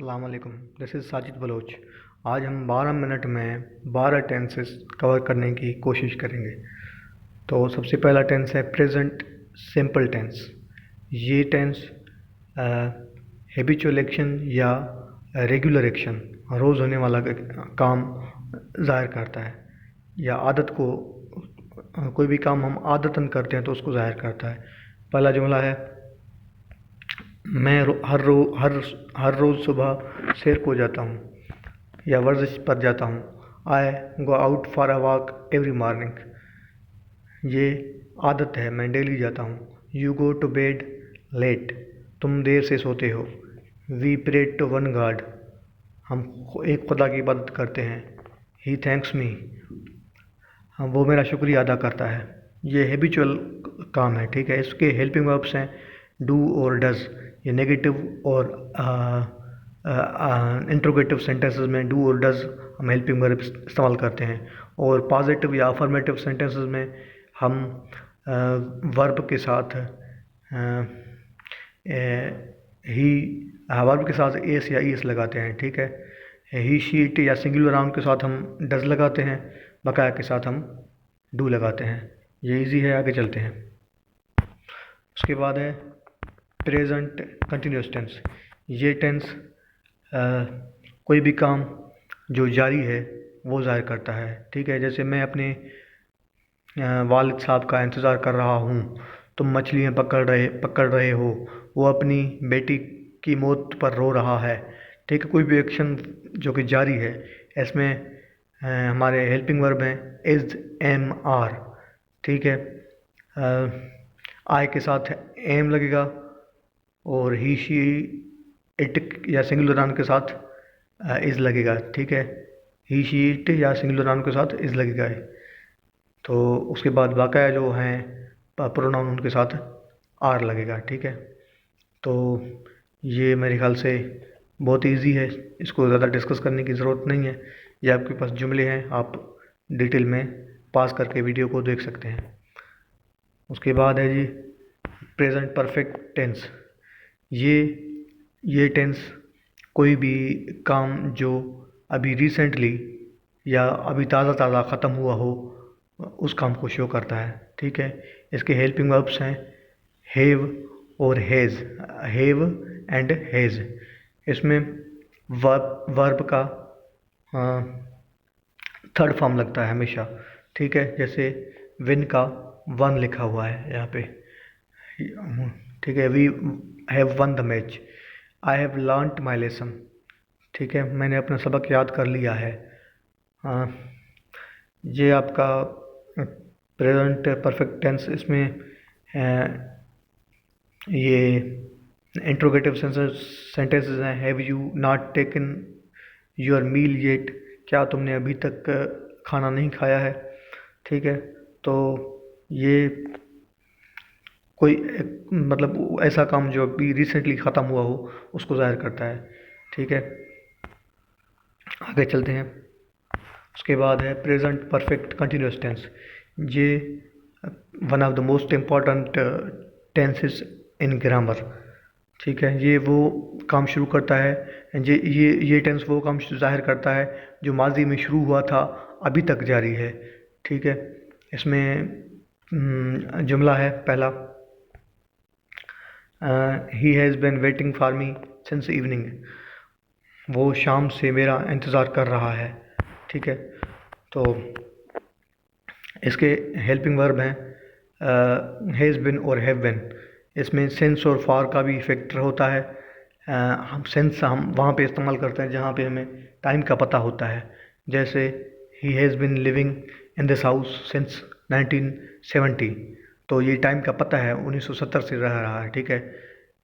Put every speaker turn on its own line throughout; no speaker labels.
अस्सलाम वालेकुम। This is Sajid Baloch. आज हम 12 मिनट में 12 टेंसेस कवर करने की कोशिश करेंगे। तो सबसे पहला टेंस है प्रेजेंट सिंपल टेंस। ये टेंस हैबिचुअल एक्शन या रेगुलर एक्शन, रोज़ होने वाला काम ज़ाहिर करता है, या आदत को, कोई भी काम हम आदतन करते हैं तो उसको ज़ाहिर करता है। पहला जुमला है, मैं हर रोज़ सुबह सैर को जाता हूँ या वर्जिश पर जाता हूँ। I go out for a walk every morning. ये आदत है, मैं डेली जाता हूँ। You go to bed late, तुम देर से सोते हो। We pray to one God, हम एक खुदा की इबादत करते हैं। ही थैंक्स मी, हम वो मेरा शुक्रिया अदा करता है। ये हैबिचुअल काम है, ठीक है। इसके हेल्पिंग वर्ब्स हैं डू और डज। ये नेगेटिव और इंट्रोगेटिव सेंटेंसेस में डू और डज हम हेल्पिंग वर्ब इस्तेमाल करते हैं, और पॉजिटिव या अफर्मेटिव सेंटेंसेस में हम वर्ब के साथ ही वर्ब के साथ एस या ईस लगाते हैं, ठीक है। ही शी इट या सिंगुलर नाउन के साथ हम डज लगाते हैं, बकाया के साथ हम डू लगाते हैं। ये इजी है, आगे चलते हैं। उसके बाद है प्रेजेंट कंटिन्यूस टेंस। ये टेंस कोई भी काम जो जारी है वो ज़ाहिर करता है, ठीक है। जैसे मैं अपने वालिद साहब का इंतज़ार कर रहा हूँ, तुम मछलियाँ पकड़ रहे हो, वो अपनी बेटी की मौत पर रो रहा है, ठीक है। कोई भी एक्शन जो कि जारी है, इसमें हमारे हेल्पिंग वर्ब हैं इज़, एम, आर, ठीक है। आई के साथ एम लगेगा, और ही शी इट या सिंगुलर नाउन के साथ इज़ लगेगा, ठीक है। ही शी इट या सिंगुलर नाउन के साथ इज़ लगेगा। तो उसके बाद बकाया जो हैं प्रोनाउन, उनके साथ आर लगेगा, ठीक है। तो ये मेरे ख्याल से बहुत इजी है, इसको ज़्यादा डिस्कस करने की ज़रूरत नहीं है। ये आपके पास जुमले हैं, आप डिटेल में पास करके वीडियो को देख सकते हैं। उसके बाद है जी प्रेजेंट परफेक्ट टेंस। ये टेंस कोई भी काम जो अभी रिसेंटली या अभी ताज़ा ख़त्म हुआ हो, उस काम को शो करता है, ठीक है। इसके हेल्पिंग वर्ब्स हैं हैव और हैज़, हैव एंड हैज़। इसमें वर्ब का थर्ड फॉर्म लगता है हमेशा, ठीक है। जैसे विन का वन लिखा हुआ है यहाँ पे, ठीक है। We have won the match. I have learned my lesson, ठीक है, मैंने अपना सबक याद कर लिया है। ये आपका प्रेजेंट परफेक्ट टेंस। इसमें ये इंट्रोगेटिव सेंटेंसेस हैं। Have you not taken your meal yet, क्या तुमने अभी तक खाना नहीं खाया है, ठीक है। तो ये कोई मतलब ऐसा काम जो अभी रिसेंटली ख़त्म हुआ हो, उसको ज़ाहिर करता है, ठीक है। आगे चलते हैं। उसके बाद है प्रेजेंट परफेक्ट कंटिन्यूस टेंस। ये one of the most important tenses in grammar, ठीक है। ये वो काम शुरू करता है, ये टेंस वो काम ज़ाहिर करता है जो माजी में शुरू हुआ था, अभी तक जारी है, ठीक है। इसमें जुमला है पहला, he has been waiting for me since evening, वो शाम से मेरा इंतज़ार कर रहा है, ठीक है। तो इसके हेल्पिंग वर्ब हैं हैज़ बिन और हैव बिन। इसमें सेंस और फॉर का भी फैक्टर होता है। हम सेंस हम वहाँ पे इस्तेमाल करते हैं जहाँ पे हमें टाइम का पता होता है। जैसे he has been living in this house since 1970, तो ये टाइम का पता है, 1970 से रह रहा है, ठीक है।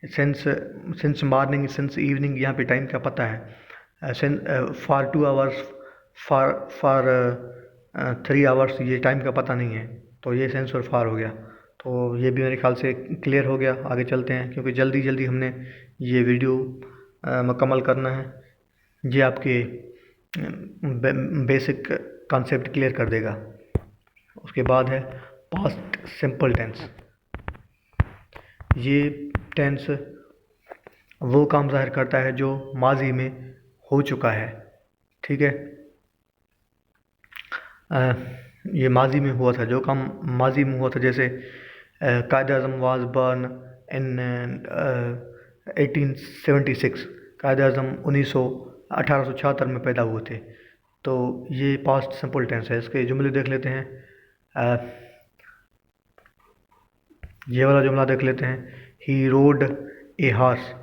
सिंस मॉर्निंग, सिंस इवनिंग, यहाँ पे टाइम का पता है। फॉर 2 आवर्स, फॉर 3 आवर्स, ये टाइम का पता नहीं है, तो ये सेंस और फॉर हो गया। तो ये भी मेरे ख्याल से क्लियर हो गया। आगे चलते हैं, क्योंकि जल्दी जल्दी हमने ये वीडियो मुकम्मल करना है। ये आपके बेसिक कॉन्सेप्ट क्लियर कर देगा। उसके बाद है पास्ट सिंपल टेंस। ये टेंस वो काम ज़ाहिर करता है जो माजी में हो चुका है, ठीक है। अ, ये माजी में हुआ था, जो काम माजी में हुआ था, जैसे कायद अज़म वाज बर्न इन 1876। कायद अज़म 1876 में पैदा हुए थे। तो ये पास्ट सिंपल टेंस है। इसके जुमले देख लेते हैं। अ, ये वाला जुमला देख लेते हैं, ही रोड ए हॉर्स,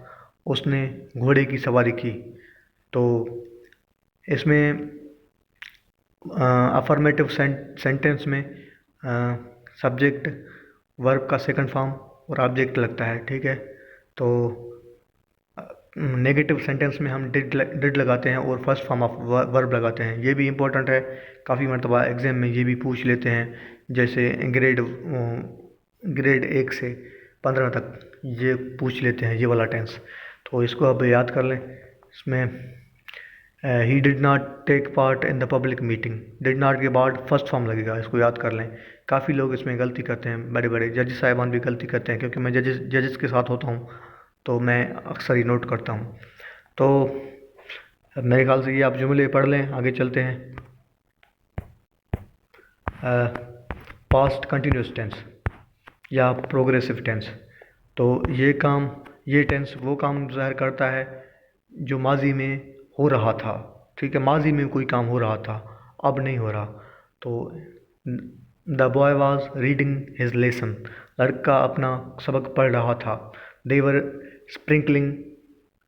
उसने घोड़े की सवारी की। तो इसमें अफर्मेटिव सेंटेंस में सब्जेक्ट वर्ब का सेकंड फॉर्म और ऑब्जेक्ट लगता है, ठीक है। तो नेगेटिव सेंटेंस में हम डिड लगाते हैं और फर्स्ट फॉर्म ऑफ वर्ब लगाते हैं। ये भी इम्पोर्टेंट है, काफ़ी मरतबा एग्ज़ाम में ये भी पूछ लेते हैं। जैसे ग्रेड 1 से 15 तक ये पूछ लेते हैं, ये वाला टेंस। तो इसको अब याद कर लें। इसमें he did not take part in the public meeting, did not के बाद फर्स्ट फॉर्म लगेगा, इसको याद कर लें। काफ़ी लोग इसमें गलती करते हैं, बड़े बड़े जज साहिबान भी गलती करते हैं, क्योंकि मैं जजेस के साथ होता हूँ तो मैं अक्सर ही नोट करता हूँ। तो मेरे ख्याल से ये आप जुमले पढ़ लें, आगे चलते हैं। पास्ट कंटिन्यूस टेंस या प्रोग्रेसिव टेंस। तो ये टेंस वो काम ज़ाहिर करता है जो माजी में हो रहा था, ठीक है। माजी में कोई काम हो रहा था, अब नहीं हो रहा। तो the boy was reading his lesson, लड़का अपना सबक पढ़ रहा था। दे वर स्प्रिंकलिंग,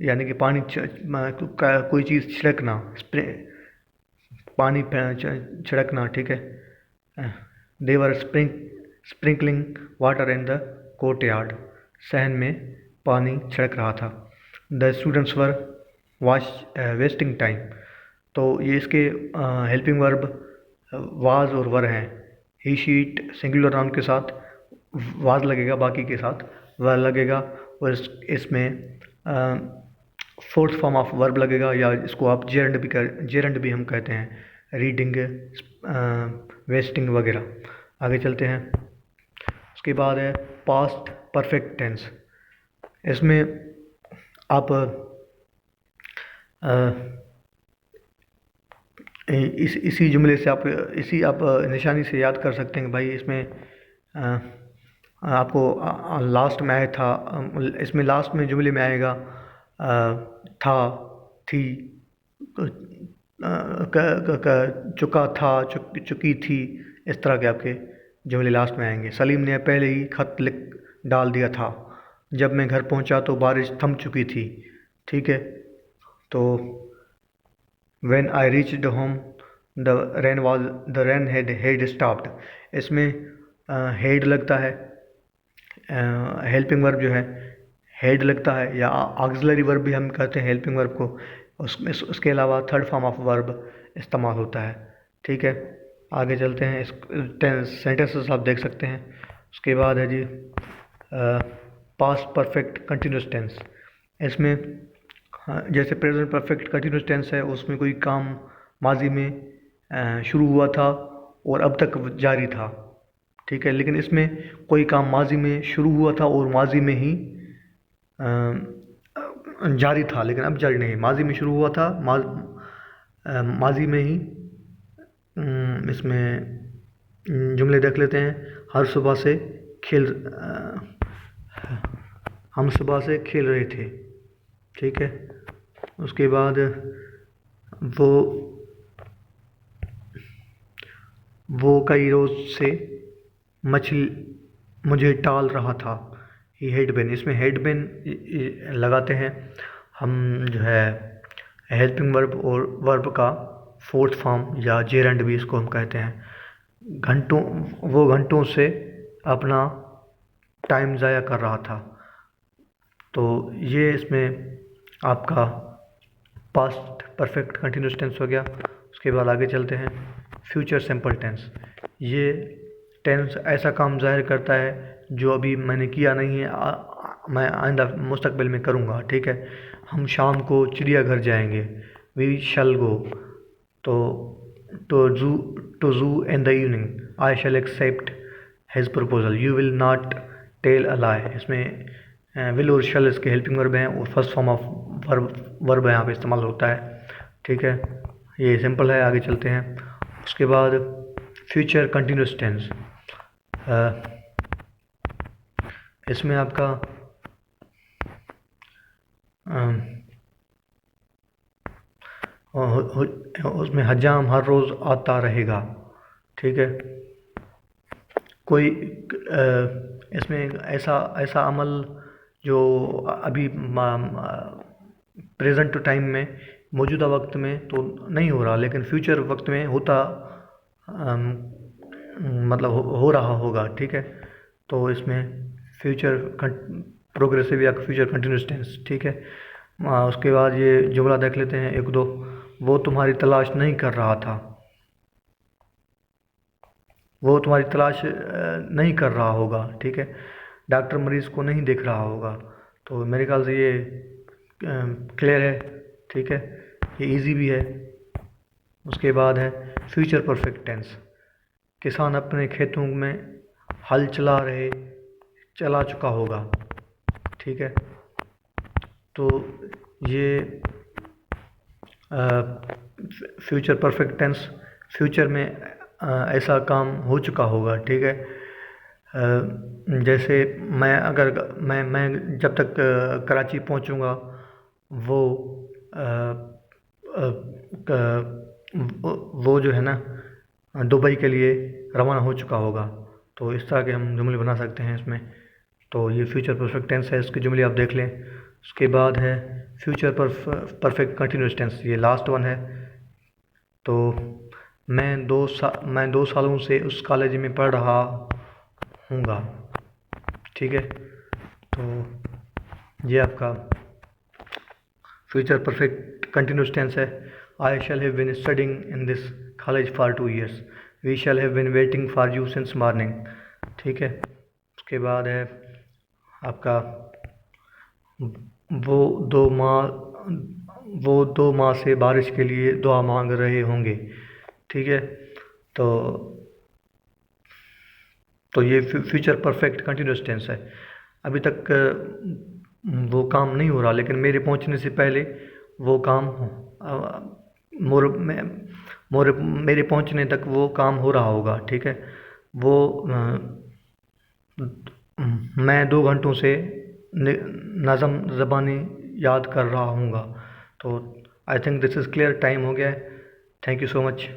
यानी कि पानी कोई चीज़ छिड़कना, पानी छिड़कना, ठीक है। They were sprinkling water in the courtyard, सहन में पानी छिड़क रहा था। The students were wasting time. तो ये इसके हेल्पिंग वर्ब वाज और वर हैं। ही शीट सिंगुलर नाउन के साथ वाज लगेगा, बाकी के साथ वर लगेगा, और इसमें फोर्थ फॉर्म ऑफ वर्ब लगेगा, या इसको आप जेरंड भी हम कहते हैं, रीडिंग, वेस्टिंग वगैरह। आगे चलते हैं। उसके बाद है पास्ट परफेक्ट टेंस। इसमें आप इसी जुमले से आप निशानी से याद कर सकते हैं कि भाई इसमें आपको लास्ट में आया था, इसमें लास्ट में जुमले में आएगा था, थी, चुका था, चुकी थी, इस तरह के आपके जुमले लास्ट में आएंगे। सलीम ने पहले ही खत लिख डाल दिया था, जब मैं घर पहुंचा तो बारिश थम चुकी थी, ठीक है। तो when I reached home the rain had stopped, इसमें had लगता है, हेल्पिंग वर्ब जो है हेड लगता है, या ऑक्सिलरी वर्ब भी हम कहते हैं हेल्पिंग वर्ब को। उसके अलावा थर्ड फॉर्म ऑफ वर्ब इस्तेमाल होता है, ठीक है। आगे चलते हैं। इस सेंटेंसेस आप देख सकते हैं। उसके बाद है जी पास्ट परफेक्ट कंटिन्यूस टेंस। इसमें जैसे प्रेजेंट परफेक्ट कंटिन्यूस टेंस है, उसमें कोई काम माजी में शुरू हुआ था और अब तक जारी था, ठीक है। लेकिन इसमें कोई काम माजी में शुरू हुआ था और माजी में ही जारी था, लेकिन अब जारी नहीं, माजी में शुरू हुआ था, माजी में ही। इसमें जुमले देख लेते हैं। हर सुबह से खेल हम सुबह से खेल रहे थे, ठीक है। उसके बाद वो कई रोज़ से मछली मुझे टाल रहा था। ही हेड बिन, इसमें हेड बिन लगाते हैं हम, जो है हेल्पिंग वर्ब और वर्ब का फोर्थ फॉर्म, या जेरंड भी इसको हम कहते हैं। वो घंटों से अपना टाइम ज़ाया कर रहा था। तो ये इसमें आपका पास्ट परफेक्ट कंटिन्यूस टेंस हो गया। उसके बाद आगे चलते हैं फ्यूचर सिंपल टेंस। ये टेंस ऐसा काम ज़ाहिर करता है जो अभी मैंने किया नहीं है, मैं आइंदा मुस्तकबिल में करूँगा, ठीक है। हम शाम को चिड़ियाघर जाएंगे, we shall go to zoo in the evening, I shall accept his proposal, you will not tell a lie. इसमें विल और शल इसके हेल्पिंग वर्ब हैं और फर्स्ट फॉर्म ऑफ वर्ब यहाँ पे इस्तेमाल होता है, ठीक है। ये सिंपल है, आगे चलते हैं। उसके बाद फ्यूचर कंटिन्यूस टेंस, इसमें आपका उसमें हजाम हर रोज़ आता रहेगा, ठीक है। कोई इसमें ऐसा ऐसा अमल जो अभी प्रेजेंट टाइम में, मौजूदा वक्त में तो नहीं हो रहा, लेकिन फ्यूचर वक्त में होता, मतलब हो रहा होगा, ठीक है। तो इसमें फ्यूचर प्रोग्रेसिव या फ्यूचर कंटिन्यूस टेंस, ठीक है। उसके बाद ये जुमला देख लेते हैं एक दो। वो तुम्हारी तलाश नहीं कर रहा था, वो तुम्हारी तलाश नहीं कर रहा होगा, ठीक है। डॉक्टर मरीज़ को नहीं देख रहा होगा। तो मेरे ख्याल से ये क्लियर है, ठीक है, ये इजी भी है। उसके बाद है फ्यूचर परफेक्ट टेंस, किसान अपने खेतों में हल चला चुका होगा, ठीक है। तो ये फ्यूचर परफेक्ट टेंस, फ्यूचर में ऐसा काम हो चुका होगा, ठीक है। जैसे मैं जब तक कराची पहुंचूंगा, वो वो जो है ना दुबई के लिए रवाना हो चुका होगा। तो इस तरह के हम जुमले बना सकते हैं इसमें। तो ये फ्यूचर परफेक्ट टेंस है, इसके जुमले आप देख लें। उसके बाद है फ्यूचर परफेक्ट कंटिन्यूस टेंस, ये लास्ट वन है। तो मैं 2 सालों से उस कॉलेज में पढ़ रहा हूँगा, ठीक है। तो ये आपका फ्यूचर परफेक्ट कंटिन्यूस टेंस है। I shall have been studying in this college for 2 years, we shall have been waiting for you since morning, ठीक है। उसके बाद है आपका वो 2 माह से बारिश के लिए दुआ मांग रहे होंगे, ठीक है। तो ये फ्यूचर परफेक्ट कंटिन्यूस टेंस है। अभी तक वो काम नहीं हो रहा, लेकिन मेरे पहुंचने से पहले वो काम मेरे पहुंचने तक वो काम हो रहा होगा, ठीक है। वो मैं 2 घंटों से नज़म ज़बानी याद कर रहा हूँगा। तो I think this is clear, time हो गया है। Thank you so much.